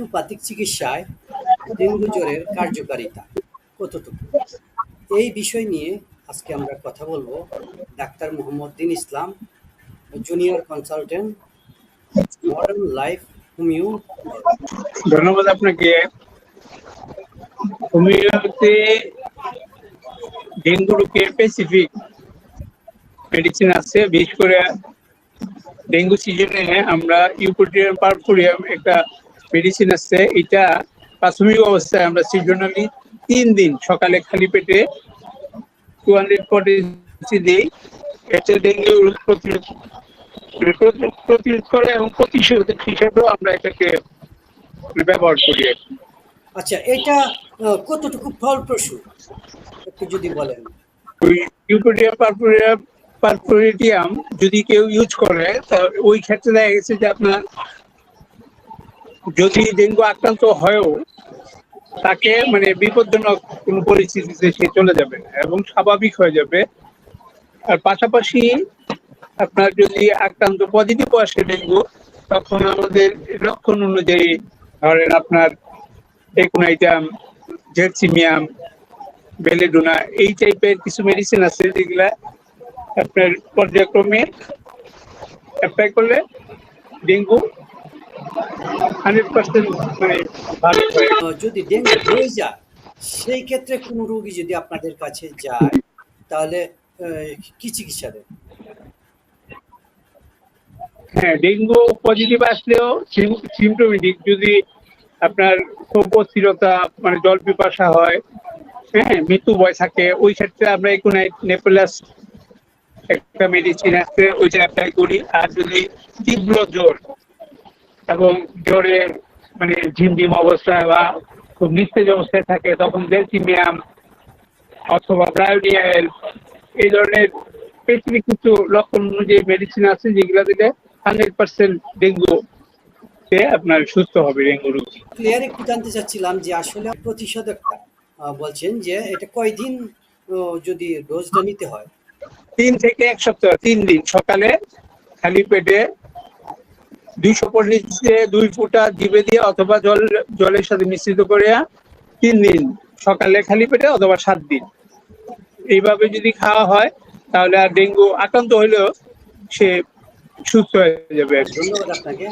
Homeopathic চিকিৎসায় dengue জ্বরের কার্যকারিতা কতটুকু, এই বিষয় নিয়ে আজকে আমরা কথা বলবো doctor Mohammad Din Islam, junior consultant, modern life homeo. ধন্যবাদ আপনাকে। হোমিওতে ডেঙ্গু রোগের স্পেসিফিক মেডিসিন আছে। বিশেষ করে ডেঙ্গু সিজনে আমরা ইউপোডিয়াম পারফোরিয়াম একটা মেডিসিন আছে। এটা প্রাথমিক অবস্থায় আমরা সিজনালি 3 দিন সকালে খালি পেটে 240 দিই। এতে ডেঙ্গু রোগ প্রতিরোধ করে এবং প্রতিষেধক হিসেবেও আমরা এটাকে ব্যবহার করি। আচ্ছা, এটা কতটুকু ফলপ্রসূ একটু যদি বলেন। ইউপোডিয়াম পারফোরিয়াম যদি কেউ ইউজ করে, ওই ক্ষেত্রে দেখা গেছে যে আপনার যদি ডেঙ্গু আক্রান্ত হয়েও তাকে মানে বিপজ্জনক কোনো পরিস্থিতিতে সে চলে যাবে এবং স্বাভাবিক হয়ে যাবে। আর পাশাপাশি আপনার যদি আক্রান্ত পজিটিভ আসে ডেঙ্গু, তখন আমাদের লক্ষণ অনুযায়ী ধরেন আপনার একুনাইটাম, জেরসিমিয়াম, বেলেডোনা এই টাইপের কিছু মেডিসিন আছে যেগুলা আপনার পর্যায়ক্রমে অ্যাপ্লাই করলে ডেঙ্গু 100% মানে ভালো হয়। যদি ডেঙ্গু হয়ে যায়, সেই ক্ষেত্রে কোনো রোগী যদি আপনাদের কাছে যায়, তাহলে কি চিকিৎসা দেন? হ্যাঁ, ডেঙ্গু পজিটিভ আসলেও সিমটোমেটিক যদি আপনার খুব অস্থিরতা মানে জল পিপাসা হয়, হ্যাঁ, মৃত্যু ভয় থাকে, ওই ক্ষেত্রে আমরা একুনাইট নেপোলাস একটা মেডিসিন আছে, ওইটা অ্যাপ্লাই করি। আর যদি তীব্র জ্বর এবং জ্বরে মানে ঝিমঝিম অবস্থায় বা খুব নিস্তেজ অবস্থায় থাকে, তখন জেলসিমিয়াম অথবা ব্রায়োডিয়াল এই ধরনের স্পেসিফিক কিছু লক্ষণ অনুযায়ী মেডিসিন আছে যেগুলো দিলে 100% ডেঙ্গু আপনার সুস্থ হবে ডেঙ্গু রোগী। ক্লিয়ার একটু জানতে চাচ্ছিলাম যে আসলে প্রতিষেধকটা বলছেন যে এটা কয়দিন যদি ডোজটা নিতে হয়? 3 থেকে 1 সপ্তাহ, 3 দিন সকালে খালি পেটে 240 2 ফোঁটা জিভে দিয়ে অথবা জলের সাথে মিশ্রিত করে 3 দিন সকালে খালি পেটে অথবা 7 দিন এইভাবে যদি খাওয়া হয়, তাহলে আর ডেঙ্গু আক্রান্ত হলেও সে সুস্থ হয়ে যাবে। ধন্যবাদ আপনাকে।